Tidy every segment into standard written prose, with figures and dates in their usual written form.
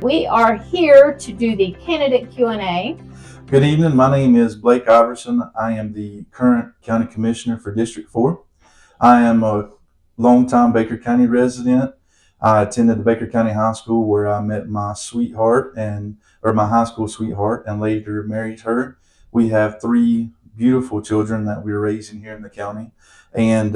We are here to do the candidate Q&A. Good evening. My name is Blake Iverson. I am the current County Commissioner for District 4. I am a longtime Baker County resident. I attended the Baker County High School where I met my my high school sweetheart, and later married her. We have 3 beautiful children that we're raising here in the county. And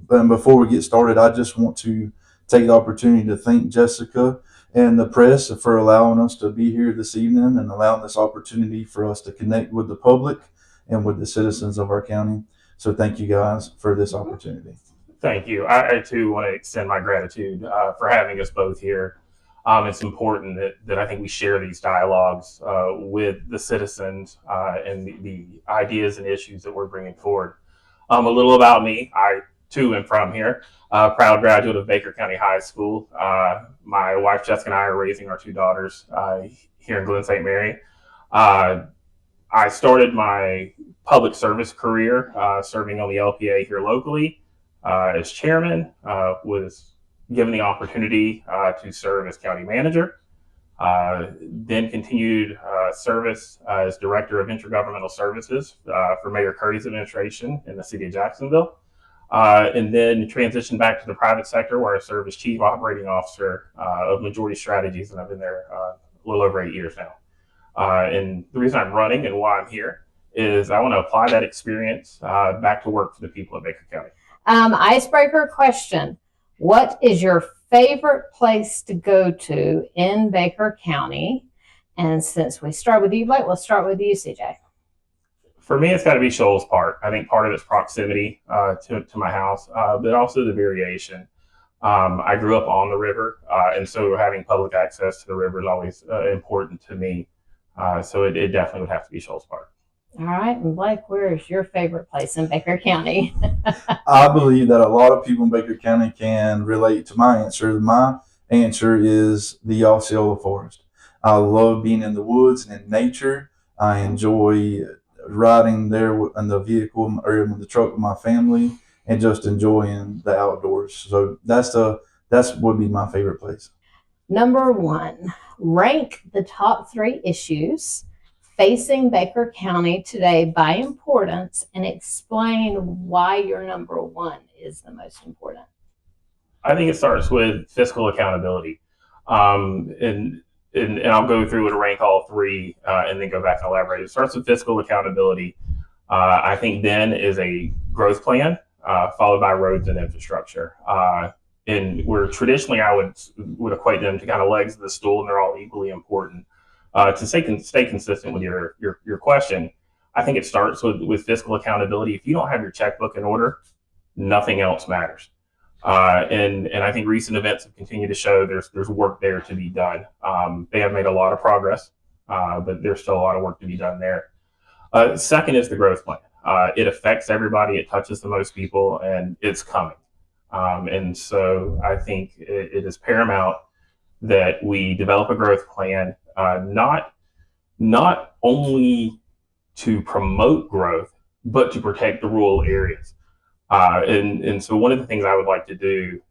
before we get started, I just want to take the opportunity to thank Jessica and the press for allowing us to be here this evening and allowing this opportunity for us to connect with the public and with the citizens of our county. So thank you guys for this opportunity. Thank you. I too want to extend my gratitude for having us both here. It's important that I think we share these dialogues with the citizens and the ideas and issues that we're bringing forward. A little about me. I too am from here. Proud graduate of Baker County High School. My wife Jessica and I are raising our 2 daughters here in Glen St. Mary. I started my public service career serving on the LPA here locally as chairman. Was given the opportunity to serve as county manager. Then continued service as director of intergovernmental services for Mayor Curry's administration in the city of Jacksonville. And then transitioned back to the private sector where I serve as chief operating officer of Majority Strategies, and I've been there a little over 8 years now. And the reason I'm running and why I'm here is I want to apply that experience back to work for the people of Baker County. Icebreaker question. What is your favorite place to go to in Baker County? And since we start with you, Blake, we'll start with you, CJ. For me, it's got to be Shoals Park. I think part of its proximity to my house, but also the variation. I grew up on the river, and so having public access to the river is always important to me. So it definitely would have to be Shoals Park. All right. And Blake, where is your favorite place in Baker County? I believe that a lot of people in Baker County can relate to my answer. My answer is the Osceola Forest. I love being in the woods and in nature. I enjoy riding there in the vehicle or in the truck with my family and just enjoying the outdoors. So that's would be my favorite place. Number 1, rank the top 3 issues facing Baker County today by importance and explain why your number 1 is the most important. I think it starts with fiscal accountability. And I'll go through and rank all 3 and then go back and elaborate. It starts with fiscal accountability. I think then is a growth plan followed by roads and infrastructure. And where traditionally I would equate them to kind of legs of the stool, and they're all equally important. To stay consistent with your question, I think it starts with fiscal accountability. If you don't have your checkbook in order, nothing else matters. And I think recent events have continued to show there's work there to be done. They have made a lot of progress, but there's still a lot of work to be done there. Second is the growth plan. It affects everybody. It touches the most people, and it's coming. And so I think it is paramount that we develop a growth plan, not only to promote growth, but to protect the rural areas. And so one of the things I would like to do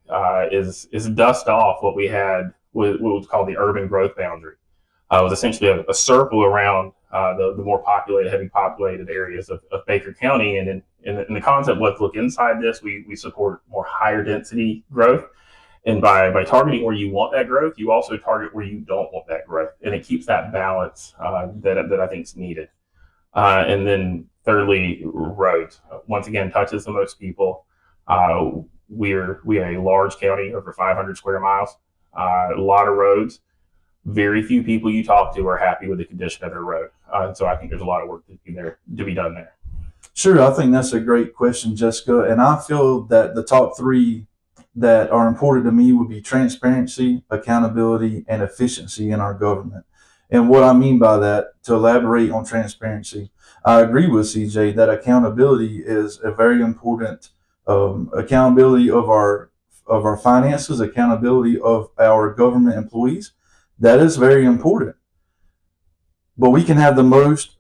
is dust off what we had, what was called the urban growth boundary. It was essentially a circle around the more heavy populated areas of Baker County. And the concept was, look, inside this, we support more higher density growth. And by targeting where you want that growth, you also target where you don't want that growth. And it keeps that balance that I think is needed. And then thirdly, roads. Once again, touches the most people. We are a large county, over 500 square miles, a lot of roads. Very few people you talk to are happy with the condition of their road. So I think there's a lot of work to be done there. Sure, I think that's a great question, Jessica. And I feel that the top 3 that are important to me would be transparency, accountability, and efficiency in our government. And what I mean by that, to elaborate on transparency, I agree with CJ that accountability is a very important accountability of our finances, accountability of our government employees. That is very important. But we can have the most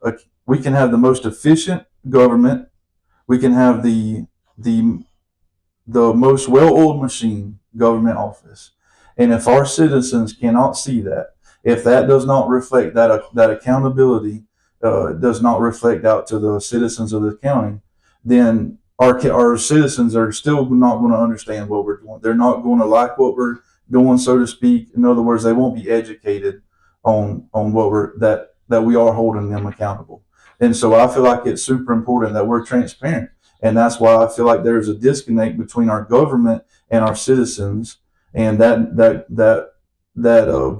efficient government. We can have the most well-oiled machine government office. And if our citizens cannot see that, if that does not reflect that accountability, does not reflect out to the citizens of the county, then our citizens are still not going to understand what we're doing. They're not going to like what we're doing, so to speak. In other words, they won't be educated on what that we are holding them accountable. And so I feel like it's super important that we're transparent. And that's why I feel like there's a disconnect between our government and our citizens, and that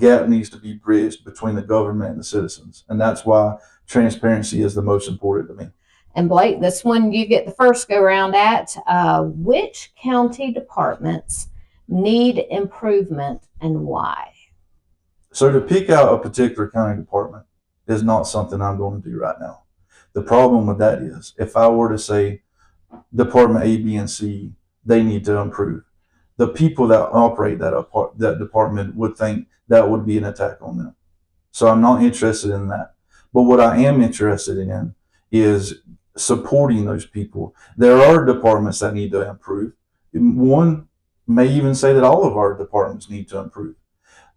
gap needs to be bridged between the government and the citizens. And that's why transparency is the most important to me. And Blake, this one you get the first go round at. Which county departments need improvement and why? So to pick out a particular county department is not something I'm going to do right now. The problem with that is if I were to say Department A, B, and C, they need to improve, the people that operate that department would think that would be an attack on them. So I'm not interested in that. But what I am interested in is supporting those people. There are departments that need to improve. One may even say that all of our departments need to improve.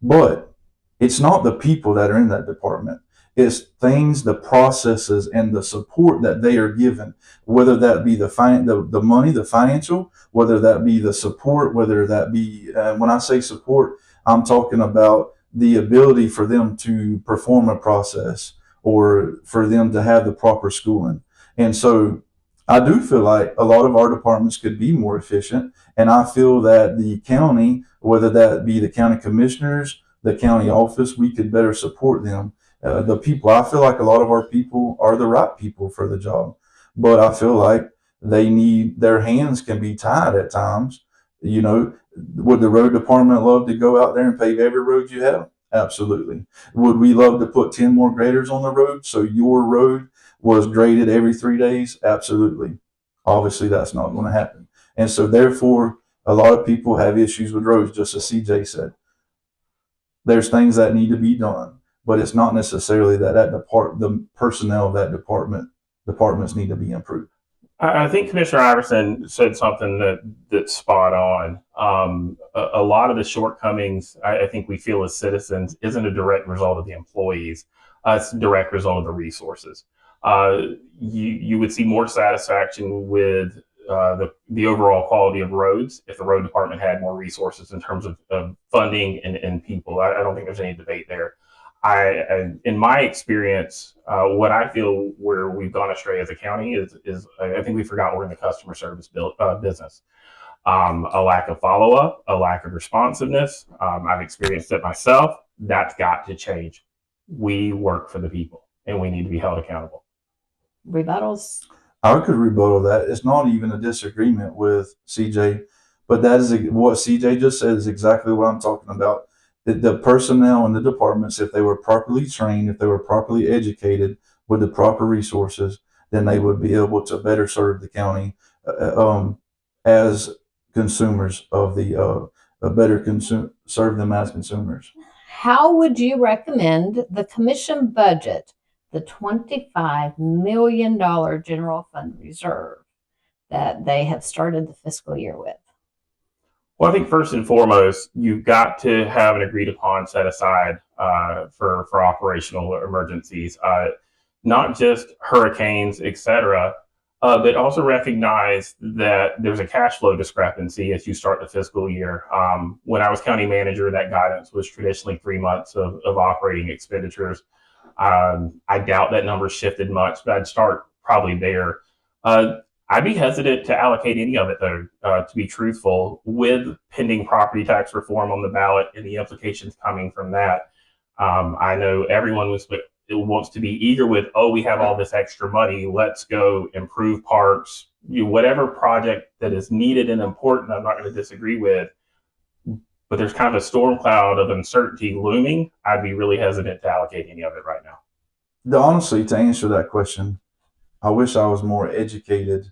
But it's not the people that are in that department. It's things, the processes, and the support that they are given, whether that be the money, the financial, whether that be the support, whether that be, when I say support, I'm talking about the ability for them to perform a process or for them to have the proper schooling. And so I do feel like a lot of our departments could be more efficient. And I feel that the county, whether that be the county commissioners, the county office, we could better support them. The people, I feel like a lot of our people are the right people for the job, but I feel like their hands can be tied at times. You know, would the road department love to go out there and pave every road you have? Absolutely. Would we love to put 10 more graders on the road so your road was graded every 3 days? Absolutely. Obviously, that's not going to happen. And so therefore, a lot of people have issues with roads, just as CJ said. There's things that need to be done, but it's not necessarily that the personnel of that departments need to be improved. I think Commissioner Iverson said something that's spot on. A lot of the shortcomings I think we feel as citizens isn't a direct result of the employees. It's a direct result of the resources. You would see more satisfaction with the overall quality of roads if the road department had more resources in terms of funding and people. I don't think there's any debate there. In my experience, what I feel where we've gone astray as a county is I think we forgot we're in the customer service business. A lack of follow-up, a lack of responsiveness. I've experienced it myself. That's got to change. We work for the people, and we need to be held accountable. Rebuttals? I could rebuttal that. It's not even a disagreement with CJ, but that is what CJ just said is exactly what I'm talking about. The personnel in the departments, if they were properly trained, if they were properly educated with the proper resources, then they would be able to better serve the county as consumers of serve them as consumers. How would you recommend the commission budget the $25 million general fund reserve that they have started the fiscal year with? Well, I think first and foremost, you've got to have an agreed upon set aside for operational emergencies, not just hurricanes, etc., but also recognize that there's a cash flow discrepancy as you start the fiscal year. When I was county manager, that guidance was traditionally 3 months of operating expenditures. I doubt that number shifted much, but I'd start probably there. I'd be hesitant to allocate any of it, though, to be truthful, with pending property tax reform on the ballot and the implications coming from that. I know everyone wants to be eager with, oh, we have all this extra money, let's go improve parks, whatever project that is needed and important, I'm not going to disagree with. But there's kind of a storm cloud of uncertainty looming. I'd be really hesitant to allocate any of it right now. Honestly, to answer that question, I wish I was more educated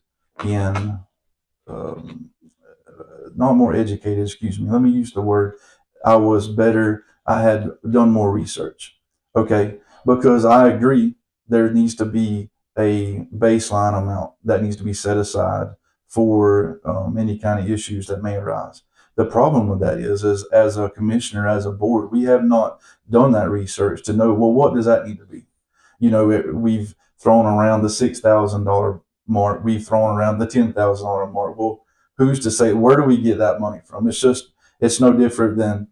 not more educated, excuse me. Let me use the word. I had done more research. Okay. Because I agree there needs to be a baseline amount that needs to be set aside for any kind of issues that may arise. the problem with that is as a commissioner, as a board, we have not done that research to know, well, what does that need to be? We've thrown around the $6,000 mark. We've thrown around the $10,000 mark. Well, who's to say, where do we get that money from? It's no different than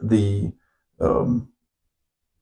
the um,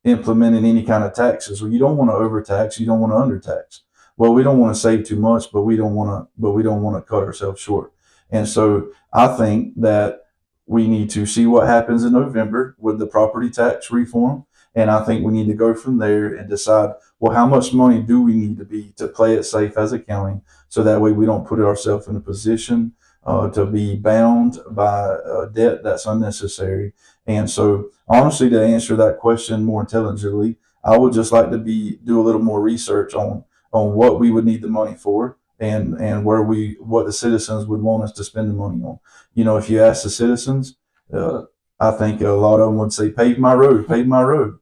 implementing any kind of taxes. Well, you don't want to overtax, you don't want to undertax. Well, we don't want to save too much, but we don't want to cut ourselves short. And so I think that we need to see what happens in November with the property tax reform. And I think we need to go from there and decide, well, how much money do we need to be to play it safe as a county, so that way we don't put ourselves in a position to be bound by debt that's unnecessary. And so, honestly, to answer that question more intelligently, I would just like to do a little more research on what we would need the money for, and what the citizens would want us to spend the money on. If you ask the citizens, I think a lot of them would say, pave my road, pave my road.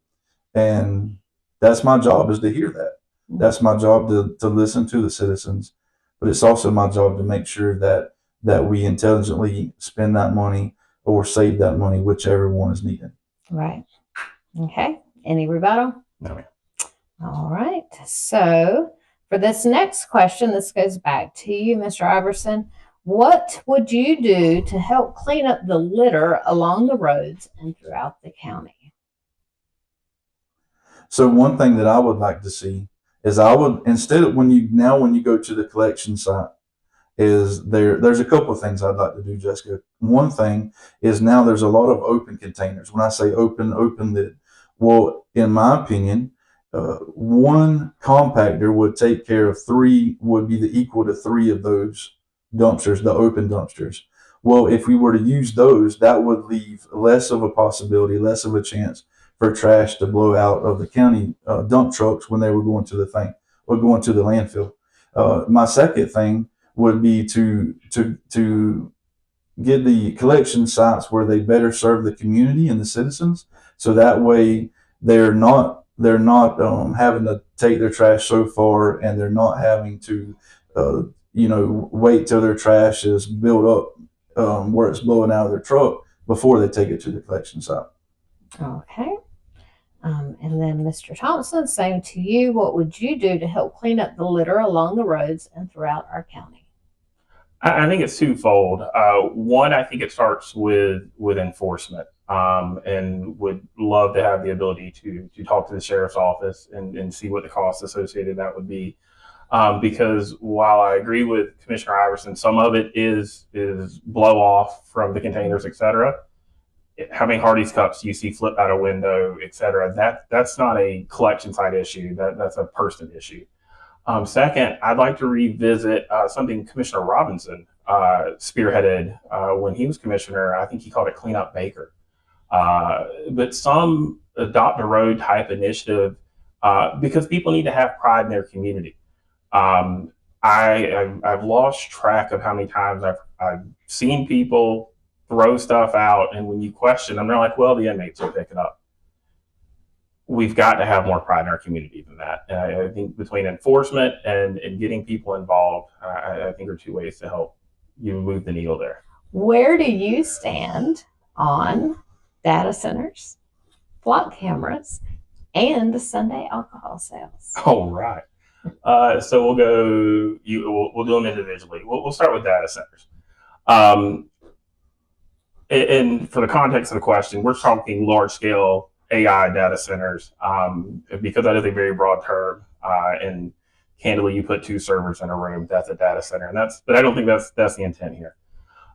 And that's my job, is to hear that. That's my job, to listen to the citizens. But it's also my job to make sure that we intelligently spend that money or save that money, whichever one is needed. Right. Okay. Any rebuttal? No, ma'am. All right. So for this next question, this goes back to you, Mr. Iverson. What would you do to help clean up the litter along the roads and throughout the county? So one thing that I would like to see is, instead of when you go to the collection site, there's a couple of things I'd like to do, Jessica. One thing is, now there's a lot of open containers. When I say open lid, well, in my opinion, one compactor would take care of would be the equal to three of those dumpsters, the open dumpsters. Well, if we were to use those, that would leave less of a possibility, less of a chance for trash to blow out of the county dump trucks when they were going to the landfill. My second thing would be to get the collection sites where they better serve the community and the citizens, so that way they're not having to take their trash so far, and they're not having to wait till their trash is built up where it's blowing out of their truck before they take it to the collection site. Okay. And then Mr. Thompson, same to you. What would you do to help clean up the litter along the roads and throughout our county? I think it's twofold. One, I think it starts with enforcement, and would love to have the ability to talk to the sheriff's office and see what the costs associated that would be. Because while I agree with Commissioner Iverson, some of it is blow off from the containers, et cetera. How many Hardee's cups do you see flip out a window, et cetera? That's not a collection site issue. That's a person issue. Second, I'd like to revisit something Commissioner Robinson spearheaded when he was commissioner. I think he called it Clean Up Baker. But some adopt a road type initiative because people need to have pride in their community. I've lost track of how many times I've seen people throw stuff out, and when you question them, they're like, well, the inmates will pick it up. We've got to have more pride in our community than that. And I think between enforcement and getting people involved, I think are two ways to help you move the needle there. Where do you stand on data centers, flock cameras, and Sunday alcohol sales? All right. So we'll do them individually. We'll start with data centers. And for the context of the question, we're talking large scale AI data centers, because that is a very broad term. And candidly, you put two servers in a room, that's a data center. But I don't think that's the intent here.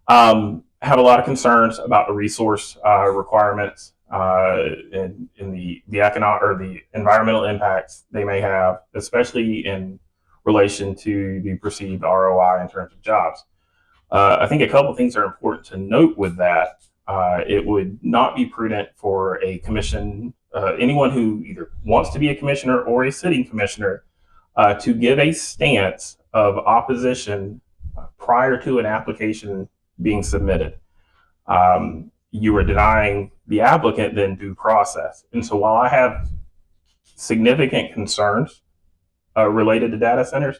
I have a lot of concerns about the resource requirements in the economic or the environmental impacts they may have, especially in relation to the perceived ROI in terms of jobs. I think a couple of things are important to note with that. It would not be prudent for a commission, anyone who either wants to be a commissioner or a sitting commissioner, to give a stance of opposition prior to an application being submitted. You are denying the applicant then due process. And so while I have significant concerns related to data centers,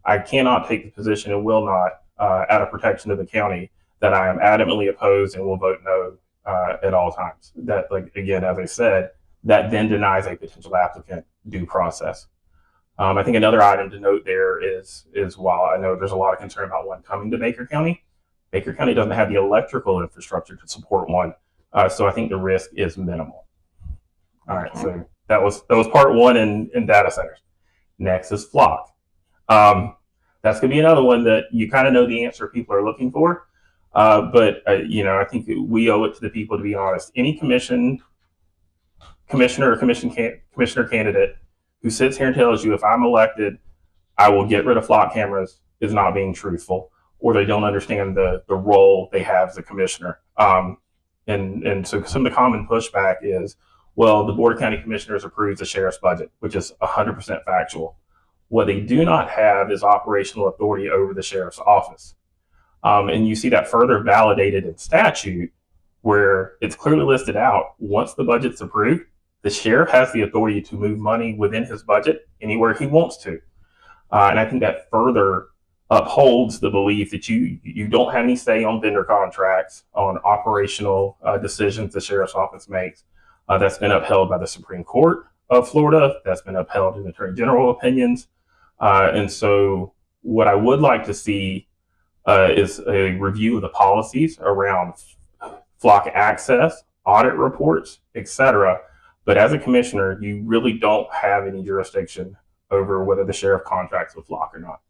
I cannot take the position and will not out of protection of the county, that I am adamantly opposed and will vote no at all times. That, like, again, as I said, that then denies a potential applicant due process. I think another item to note there is while I know there's a lot of concern about one coming to Baker County doesn't have the electrical infrastructure to support one. So I think the risk is minimal. All right, so that was part one in data centers. Next is flock. That's going to be another one that you kind of know the answer people are looking for. But I think we owe it to the people to be honest. Any commissioner or commissioner candidate who sits here and tells you, if I'm elected, I will get rid of flock cameras, is not being truthful, or they don't understand the role they have as a commissioner. And so some of the common pushback is, well, the Board of County Commissioners approves the sheriff's budget, which is 100% factual. What they do not have is operational authority over the sheriff's office. And you see that further validated in statute, where it's clearly listed out, once the budget's approved, the sheriff has the authority to move money within his budget anywhere he wants to. And I think that further upholds the belief that you don't have any say on vendor contracts, on operational decisions the sheriff's office makes. That's been upheld by the Supreme Court of Florida. That's been upheld in Attorney General opinions. And so what I would like to see is a review of the policies around flock access, audit reports, etc. But as a commissioner, you really don't have any jurisdiction over whether the sheriff contracts with flock or not.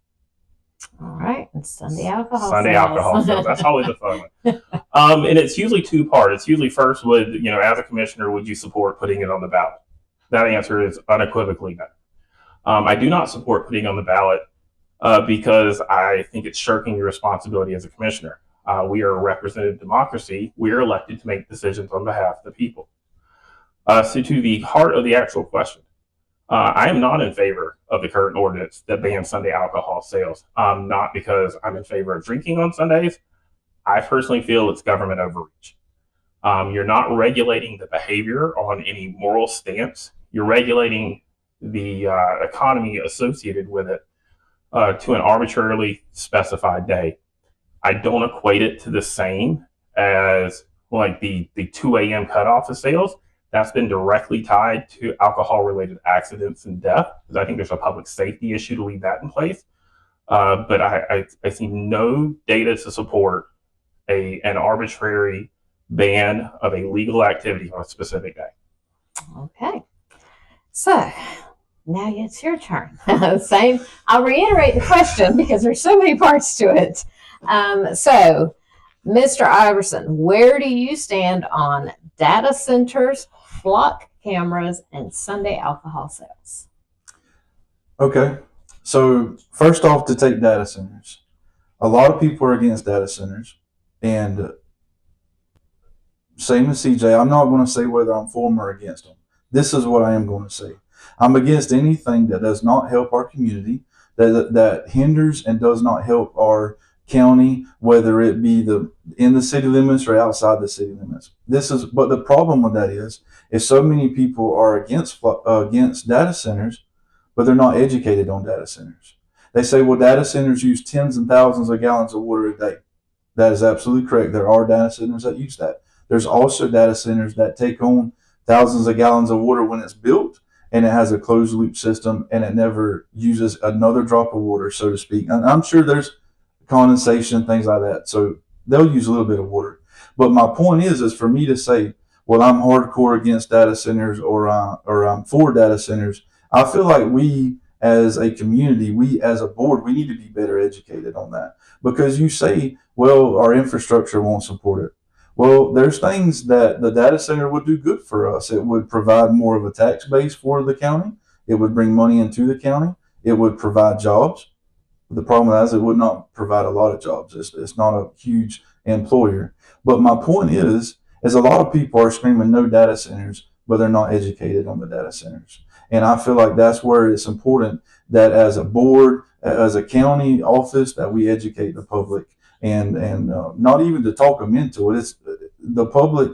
All right, and Sunday alcohol sales. That's always a fun one. And it's usually two-part. It's usually first, as a commissioner, would you support putting it on the ballot? That answer is unequivocally no. I do not support putting it on the ballot because I think it's shirking your responsibility as a commissioner. We are a representative democracy. We are elected to make decisions on behalf of the people. So to the heart of the actual question, I am not in favor of the current ordinance that bans Sunday alcohol sales. Not because I'm in favor of drinking on Sundays. I personally feel it's government overreach. You're not regulating the behavior on any moral stance. You're regulating the economy associated with it to an arbitrarily specified day. I don't equate it to the same as like the 2 a.m. cutoff of sales. That's been directly tied to alcohol-related accidents and death, because I think there's a public safety issue to leave that in place. But I see no data to support an arbitrary ban of a legal activity on a specific day. Okay. So now it's your turn. Same. I'll reiterate the question because there's so many parts to it. So, Mr. Iverson, where do you stand on data centers, flock cameras, and Sunday alcohol sales? Okay. So first off, to take data centers, a lot of people are against data centers, and same as CJ, I'm not going to say whether I'm for them or against them. This is what I am going to say. I'm against anything that does not help our community, that hinders and does not help our county, whether it be in the city limits or outside the city limits. But the problem with that is so many people are against data centers, but they're not educated on data centers. They say, well, data centers use tens and thousands of gallons of water a day. That is absolutely correct. There are data centers that use that. There's also data centers that take on thousands of gallons of water when it's built, and it has a closed loop system, and it never uses another drop of water, so to speak. And I'm sure there's condensation, things like that. So they'll use a little bit of water. But my point is for me to say, well, I'm hardcore against data centers or I'm for data centers. I feel like we as a community, we as a board, we need to be better educated on that. Because you say, well, our infrastructure won't support it. Well, there's things that the data center would do good for us. It would provide more of a tax base for the county. It would bring money into the county. It would provide jobs. The problem with that is it would not provide a lot of jobs. It's not a huge employer. But my point is a lot of people are screaming no data centers, but they're not educated on the data centers. And I feel like that's where it's important that as a board, as a county office, that we educate the public and not even to talk them into it. It's the public.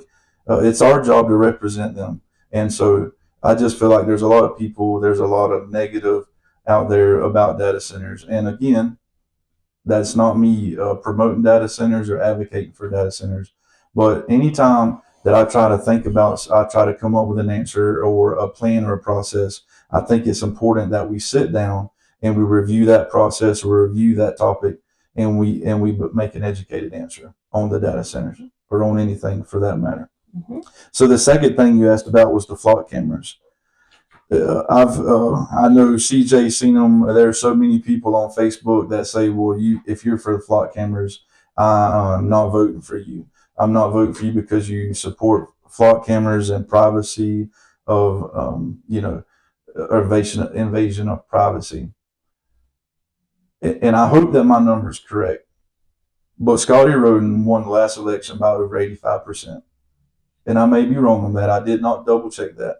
It's our job to represent them. And so I just feel like there's a lot of negative out there about data centers. And again, That's not me promoting data centers or advocating for data centers. But anytime that I try to think about, I try to come up with an answer or a plan or a process, I think it's important that we sit down and we review that process or review that topic, and we make an educated answer on the data centers or on anything for that matter. Mm-hmm. So the second thing you asked about was the flock cameras. I know CJ seen them. There are so many people on Facebook that say, "Well, if you're for the flock cameras, I'm not voting for you. I'm not voting for you because you support flock cameras and privacy of, invasion of privacy." And I hope that my number is correct. But Scotty Roden won the last election by over 85%. And I may be wrong on that. I did not double check that.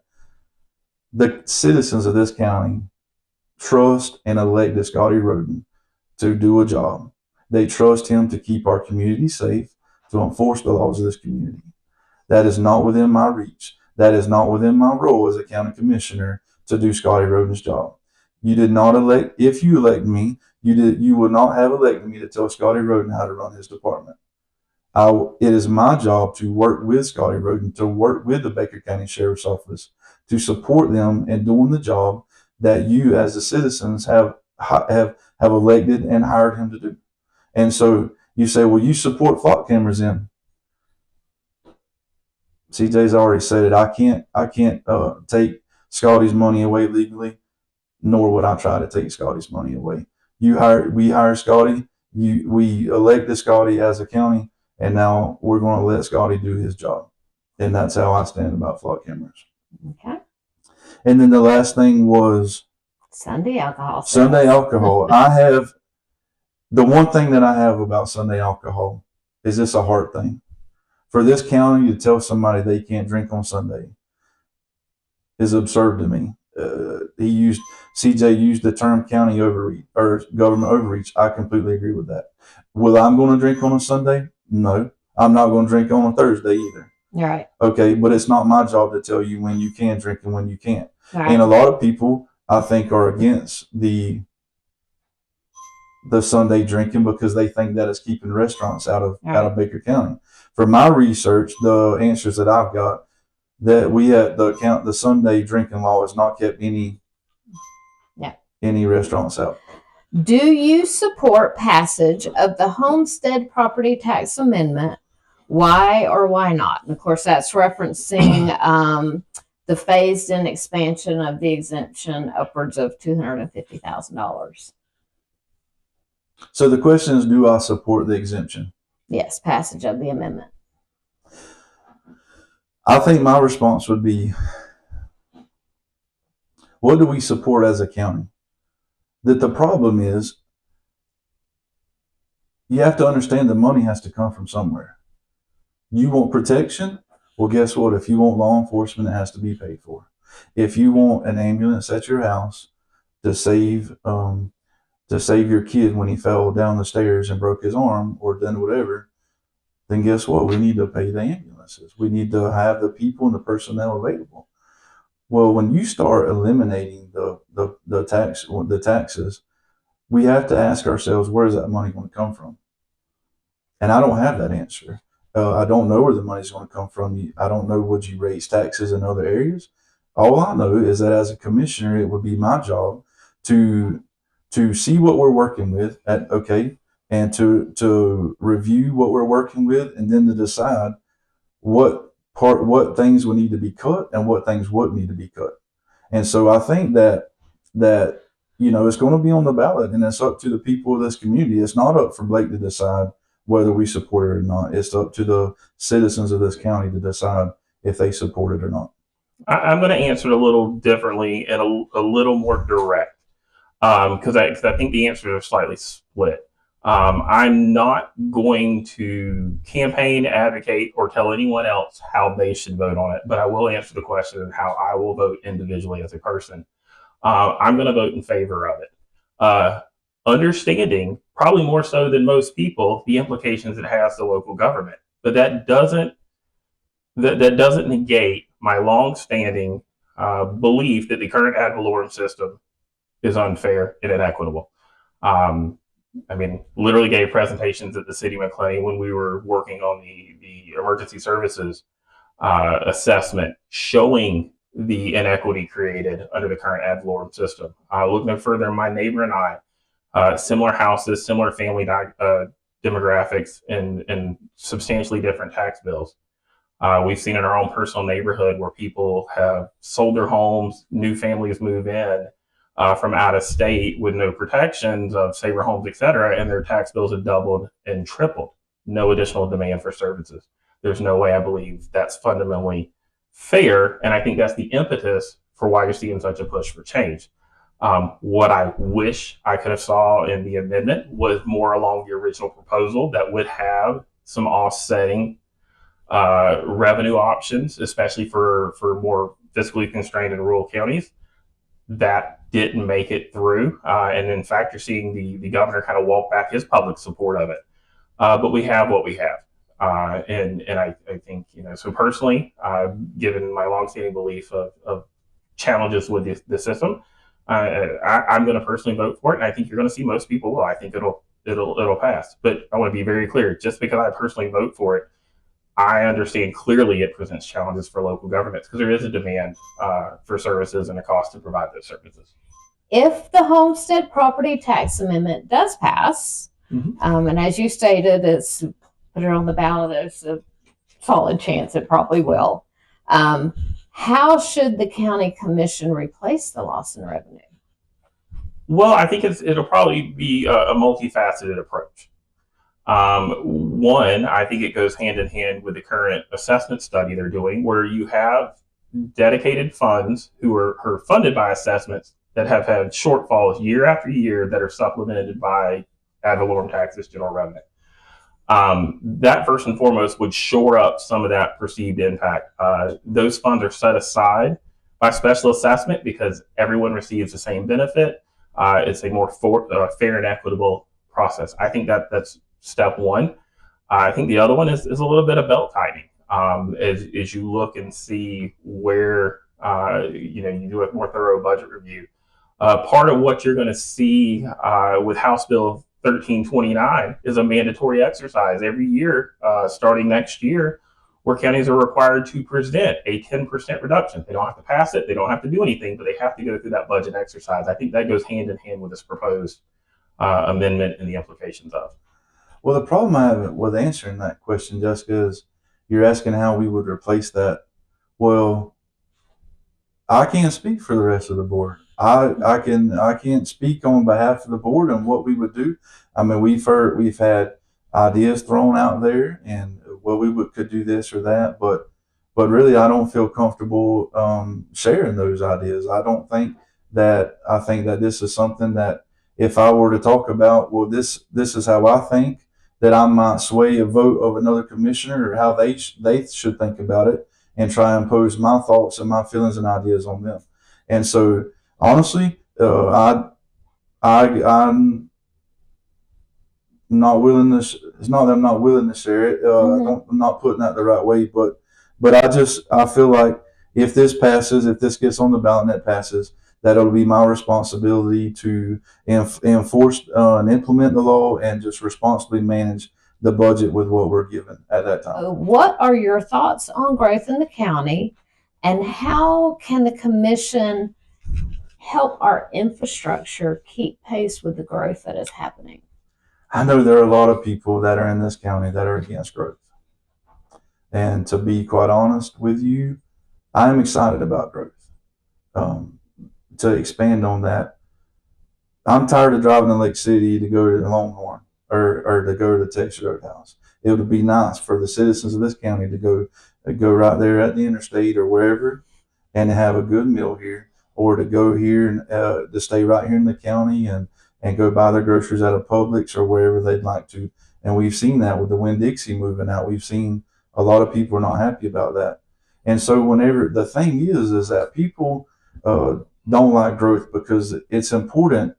The citizens of this county trust and elected Scotty Roden to do a job. They trust him to keep our community safe, to enforce the laws of this community. That is not within my reach. That is not within my role as a county commissioner to do Scotty Roden's job. You did not elect. If you elect me, you would not have elected me to tell Scotty Roden how to run his department. It is my job to work with Scotty Roden, to work with the Baker County Sheriff's Office, to support them in doing the job that you, as the citizens, have elected and hired him to do. And so you say, well, you support flock cameras in. CJ's already said it. I can't take Scotty's money away legally, nor would I try to take Scotty's money away. We hire Scotty. We elected Scotty as a county, and now we're going to let Scotty do his job. And that's how I stand about flock cameras. Okay. And then the last thing was Sunday alcohol. Sunday alcohol. The one thing that I have about Sunday alcohol is it's a heart thing. For this county to tell somebody they can't drink on Sunday is absurd to me. CJ used the term county overreach or government overreach. I completely agree with that. Will I going to drink on a Sunday? No. I'm not going to drink on a Thursday either. Right. Okay, but it's not my job to tell you when you can drink and when you can't. Right. And a lot of people, I think, are against the Sunday drinking because they think that it's keeping restaurants out of Baker County. From my research, the answers that I've got, that we had the Sunday drinking law has not kept any restaurants out. Do you support passage of the homestead property tax amendment? Why or why not? And of course, that's referencing the phased-in expansion of the exemption upwards of $250,000. So the question is, do I support the exemption? Yes, passage of the amendment. I think my response would be, what do we support as a county? That the problem is, you have to understand the money has to come from somewhere. You want protection? Well, guess what? If you want law enforcement, it has to be paid for. If you want an ambulance at your house to save your kid when he fell down the stairs and broke his arm or done whatever, then guess what? We need to pay the ambulances. We need to have the people and the personnel available. Well, when you start eliminating the taxes, we have to ask ourselves, where is that money going to come from? And I don't have that answer. I don't know where the money's going to come from. I don't know, would you raise taxes in other areas? All I know is that as a commissioner, it would be my job to see what we're working with and to review what we're working with, and then to decide what things would need to be cut and what things wouldn't need to be cut. And so I think that it's going to be on the ballot, and it's up to the people of this community. It's not up for Blake to decide whether we support it or not. It's up to the citizens of this county to decide if they support it or not. I'm going to answer it a little differently and a little more direct because I think the answers are slightly split. I'm not going to campaign, advocate, or tell anyone else how they should vote on it, but I will answer the question of how I will vote individually as a person. I'm going to vote in favor of it. Understanding, probably more so than most people, the implications it has to local government. But that doesn't negate my long-standing belief that the current ad valorem system is unfair and inequitable. I mean, literally gave presentations at the city of McLean when we were working on the emergency services assessment, showing the inequity created under the current ad valorem system. Looking no further, my neighbor and I, similar houses, similar family demographics, and substantially different tax bills. We've seen in our own personal neighborhood where people have sold their homes, new families move in from out of state with no protections of saver homes, et cetera, and their tax bills have doubled and tripled. No additional demand for services. There's no way I believe that's fundamentally fair, and I think that's the impetus for why you're seeing such a push for change. What I wish I could have saw in the amendment was more along the original proposal that would have some offsetting revenue options, especially for more fiscally constrained in rural counties. That didn't make it through. And in fact, you're seeing the governor kind of walk back his public support of it. But we have what we have. And I think, so personally, given my longstanding belief of challenges with the system, I'm going to personally vote for it. And I think you're going to see most people will. I think it'll pass. But I want to be very clear, just because I personally vote for it, I understand clearly it presents challenges for local governments because there is a demand for services and a cost to provide those services. If the homestead property tax amendment does pass, and as you stated, it's put it on the ballot, there's a solid chance it probably will. How should the county commission replace the loss in revenue? Well, I think it'll probably be a multifaceted approach. One, I think it goes hand in hand with the current assessment study they're doing, where you have dedicated funds who are funded by assessments that have had shortfalls year after year that are supplemented by ad valorem taxes, general revenue. That first and foremost would shore up some of that perceived impact. Those funds are set aside by special assessment because everyone receives the same benefit. It's a more fair and equitable process. I think that's step one. I think the other one is a little bit of belt tightening. As you look and see where you do a more thorough budget review. Part of what you're going to see with House Bill 1329 is a mandatory exercise every year, starting next year, where counties are required to present a 10% reduction. They don't have to pass it, they don't have to do anything, but they have to go through that budget exercise. I think that goes hand in hand with this proposed amendment and the implications of. Well, the problem I have with answering that question, Jessica, is you're asking how we would replace that. Well, I can't speak for the rest of the board. I can't speak on behalf of the board on what we would do. I mean, we've had ideas thrown out there, and could do this or that, but really, I don't feel comfortable sharing those ideas. I think that this is something that if I were to talk about, well, this is how I think, that I might sway a vote of another commissioner or how they should think about it and try and impose my thoughts and my feelings and ideas on them. And so, honestly, I'm not willing to. It's not that I'm not willing to share it. I'm not putting that the right way, but I feel like if this passes, if this gets on the ballot and it passes, that it'll be my responsibility to enforce and implement the law and just responsibly manage the budget with what we're given at that time. What are your thoughts on growth in the county, and how can the commission help our infrastructure keep pace with the growth that is happening? I know there are a lot of people that are in this county that are against growth. And to be quite honest with you, I'm excited about growth. To expand on that, I'm tired of driving to Lake City to go to Longhorn or to go to the Texas Roadhouse. It would be nice for the citizens of this county to go right there at the interstate or wherever and have a good meal here, or to go here and to stay right here in the county and go buy their groceries at a Publix or wherever they'd like to. And we've seen that with the Winn-Dixie moving out. We've seen a lot of people are not happy about that. And so whenever the thing is that people don't like growth because it's important.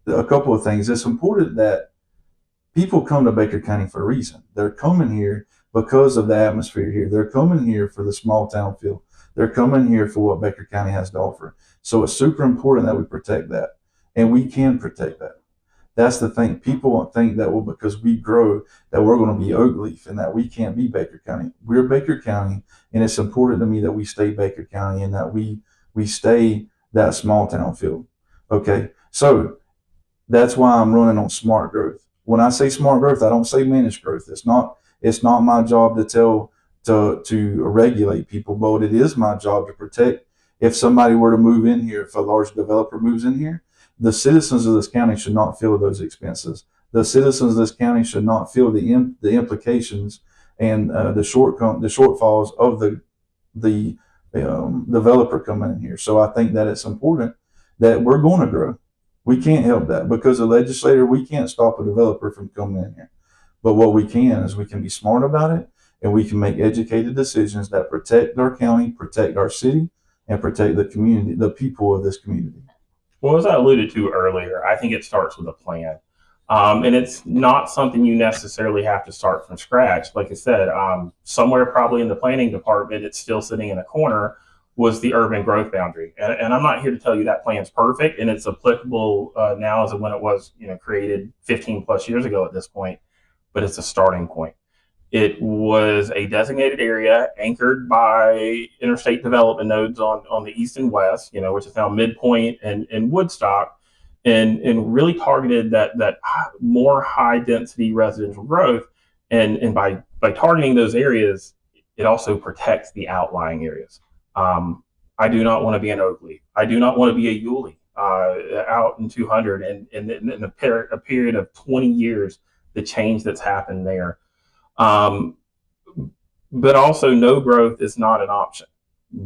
A couple of things. It's important that people come to Baker County for a reason. They're coming here because of the atmosphere here. They're coming here for the small town feel. They're coming here for what Baker County has to offer. So it's super important that we protect that. And we can protect that. That's the thing. People think that, well, because we grow, that we're going to be Oakleaf and that we can't be Baker County. We're Baker County, and it's important to me that we stay Baker County and that we stay that small town feel. Okay, so that's why I'm running on smart growth. When I say smart growth, I don't say managed growth. It's not my job to tell to regulate people, but it is my job to protect. If somebody were to move in here, if a large developer moves in here, the citizens of this county should not feel those expenses. The citizens of this county should not feel the implications and the shortfalls of the developer coming in here. So I think that it's important that we're going to grow. We can't help that because a legislator, we can't stop a developer from coming in here. But what we can is we can be smart about it, and we can make educated decisions that protect our county, protect our city, and protect the community, the people of this community. Well, as I alluded to earlier, I think it starts with a plan. And it's not something you necessarily have to start from scratch. Like I said, somewhere probably in the planning department, it's still sitting in a corner, was the urban growth boundary. And I'm not here to tell you that plan's perfect and it's applicable now as of when it was, created 15 plus years ago at this point, but it's a starting point. It was a designated area anchored by interstate development nodes on the east and west, which is now Midpoint and Woodstock, and really targeted that more high density residential growth. And by targeting those areas, it also protects the outlying areas. I do not want to be an Oakleaf. I do not want to be a Yulee out in 200 and in a period of 20 years, the change that's happened there. But also no growth is not an option.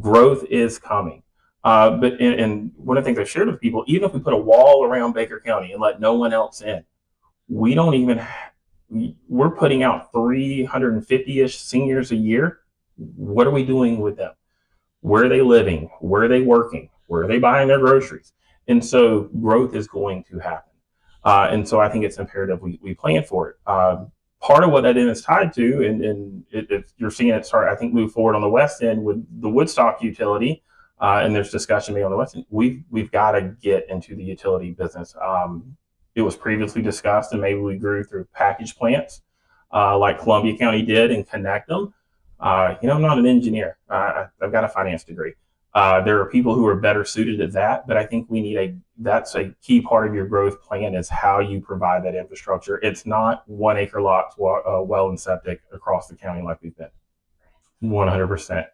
Growth is coming. But one of the things I've shared with people, even if we put a wall around Baker County and let no one else in, we're putting out 350-ish seniors a year. What are we doing with them? Where are they living? Where are they working? Where are they buying their groceries? And so growth is going to happen. And so I think it's imperative we plan for it. Part of what that is tied to, and you're seeing it start, I think, move forward on the west end with the Woodstock utility, and there's discussion made on the west end. We've got to get into the utility business. It was previously discussed, and maybe we grew through package plants like Columbia County did and connect them. I'm not an engineer. I've got a finance degree. There are people who are better suited at that, but I think that's a key part of your growth plan is how you provide that infrastructure. It's not 1 acre lots, well and septic across the county like we've been. 100%.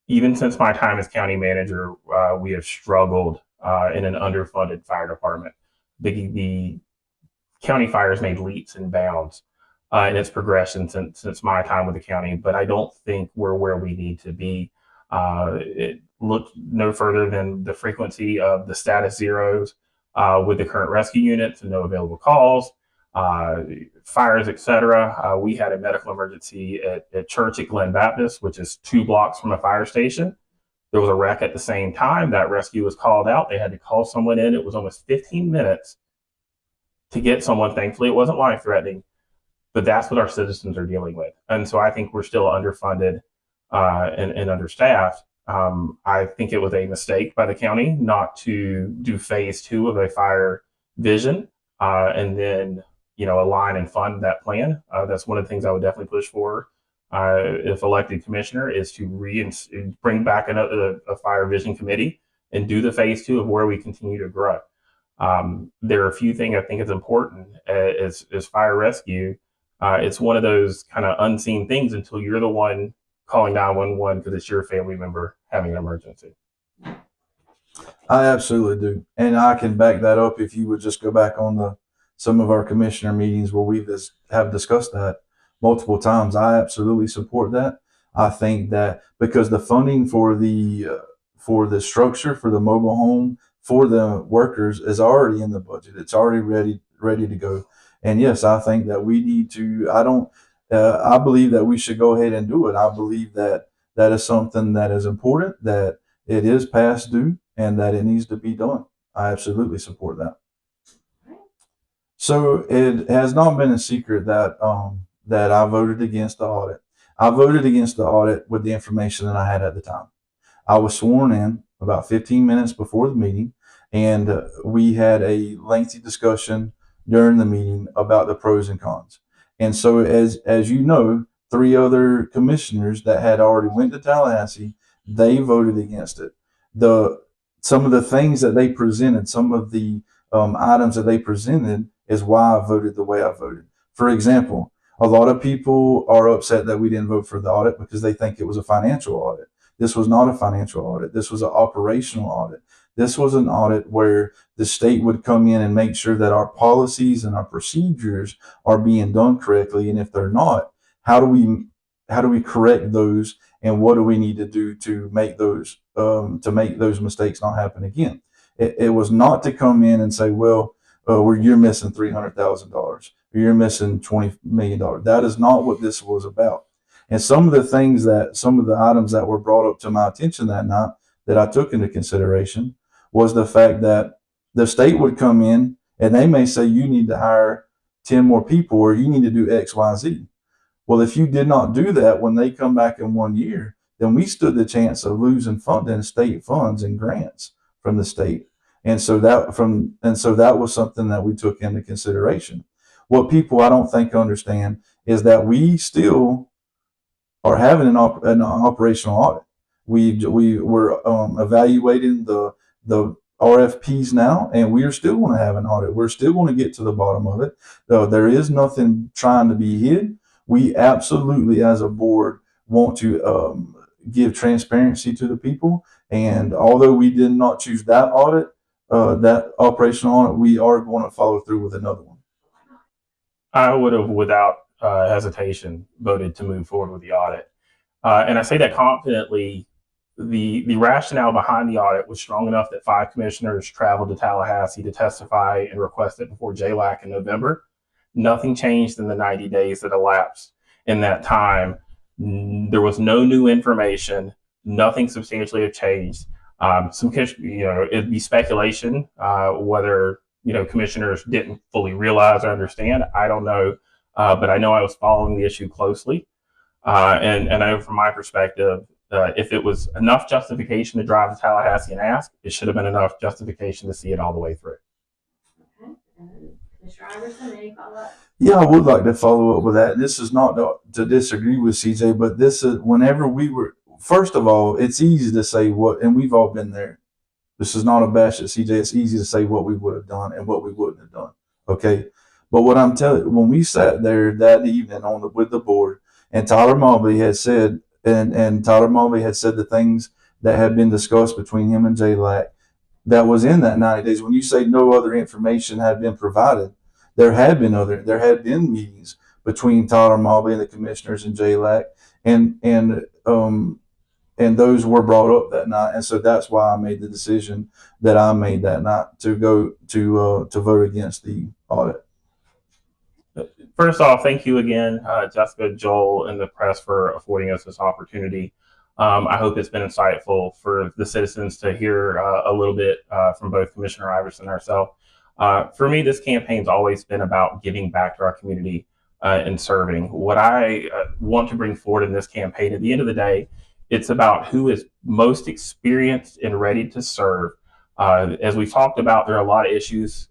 Even since my time as county manager, we have struggled in an underfunded fire department. The county fires made leaps and bounds in its progression since my time with the county, but I don't think we're where we need to be. Look no further than the frequency of the status zeros with the current rescue units and no available calls, fires, etc. We had a medical emergency at church at Glen Baptist, which is 2 blocks from a fire station. There was a wreck at the same time. That rescue was called out. They had to call someone in. It was almost 15 minutes to get someone. Thankfully, it wasn't life-threatening, but that's what our citizens are dealing with. And so I think we're still underfunded and understaffed. I think it was a mistake by the county not to do phase 2 of a fire vision and then, align and fund that plan. That's one of the things I would definitely push for if elected commissioner is to bring back a fire vision committee and do the phase 2 of where we continue to grow. There are a few things I think is important as fire rescue. It's one of those kind of unseen things until you're the one calling 911 because it's your family member having an emergency. I absolutely do. And I can back that up if you would just go back on some of our commissioner meetings where we have discussed that multiple times. I absolutely support that. I think that because the funding for the structure, for the mobile home, for the workers is already in the budget. It's already ready to go. And yes, I think that we need to, I believe that we should go ahead and do it. I believe that is something that is important, that it is past due, and that it needs to be done. I absolutely support that. So it has not been a secret that I voted against the audit. I voted against the audit with the information that I had at the time. I was sworn in about 15 minutes before the meeting, and we had a lengthy discussion during the meeting about the pros and cons. And so, as you know, three other commissioners that had already went to Tallahassee, they voted against it. The Some of the things that they presented, some of the items that they presented, is why I voted the way I voted. For example, a lot of people are upset that we didn't vote for the audit because they think it was a financial audit. This was not a financial audit. This was an operational audit. This was an audit where the state would come in and make sure that our policies and our procedures are being done correctly. And if they're not, how do we correct those, and what do we need to do to make those mistakes not happen again? It was not to come in and say, well, you're missing $300,000 or you're missing $20 million. That is not what this was about. And some of the items that were brought up to my attention that night that I took into consideration was the fact that the state would come in and they may say, you need to hire 10 more people or you need to do X, Y, Z. Well, if you did not do that when they come back in 1 year, then we stood the chance of losing funding, state funds and grants from the state. And so that was something that we took into consideration. What people I don't think understand is that we still are having an operational audit. We were evaluating the RFPs now, and we are still going to have an audit. We're still going to get to the bottom of it. There is nothing trying to be hid. We absolutely, as a board, want to give transparency to the people. And although we did not choose that audit, that operational audit, we are going to follow through with another one. I would have, without hesitation, voted to move forward with the audit. And I say that confidently. The rationale behind the audit was strong enough that 5 commissioners traveled to Tallahassee to testify and request it before JLAC in November. Nothing changed in the 90 days that elapsed. In that time, there was no new information. Nothing substantially have changed. It'd be speculation whether commissioners didn't fully realize or understand. I don't know, but I know I was following the issue closely, and I know from my perspective, if it was enough justification to drive to Tallahassee and ask, it should have been enough justification to see it all the way through. Okay. Mr. Iverson, any follow-up? Yeah, I would like to follow up with that. This is not to disagree with CJ, but this is whenever first of all, it's easy to say and we've all been there. This is not a bash at CJ. It's easy to say what we would have done and what we wouldn't have done. Okay. But what I'm telling you, when we sat there that evening with the board, and Tyler Mobley had said, and Tyler Mobley had said the things that had been discussed between him and JLAC that was in that 90 days. When you say no other information had been provided, there had been meetings between Tyler Mobley and the commissioners and JLAC, and those were brought up that night. And so that's why I made the decision that I made that night to go to vote against the audit. First off, thank you again, Jessica, Joel, and the press for affording us this opportunity. I hope it's been insightful for the citizens to hear a little bit from both Commissioner Iverson and ourselves. For me, this campaign's always been about giving back to our community and serving. What I want to bring forward in this campaign, at the end of the day, it's about who is most experienced and ready to serve. As we've talked about, there are a lot of issues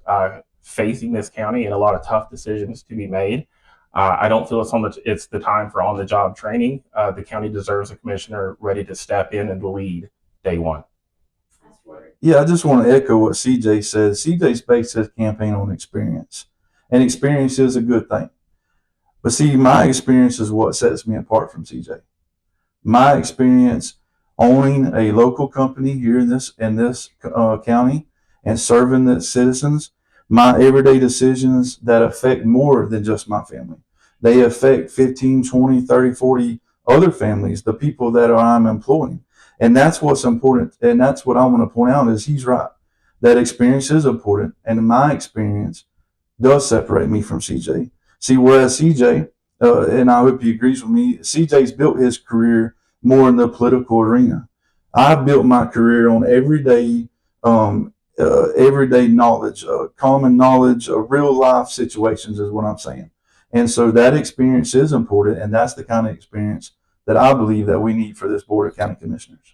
facing this county and a lot of tough decisions to be made. I don't feel it's the time for on-the-job training. The county deserves a commissioner ready to step in and lead day one. Yeah, I just want to echo what CJ says. CJ's based his campaign on experience, and experience is a good thing. But see, my experience is what sets me apart from CJ. My experience owning a local company here in this county and serving the citizens, my everyday decisions that affect more than just my family. They affect 15, 20, 30, 40 other families, the people that I'm employing. And that's what's important. And that's what I want to point out is he's right. That experience is important. And my experience does separate me from CJ. See, whereas CJ, and I hope he agrees with me, CJ's built his career more in the political arena. I built my career on everyday knowledge, common knowledge of real life situations is what I'm saying. And so that experience is important, and that's the kind of experience that I believe that we need for this Board of County Commissioners.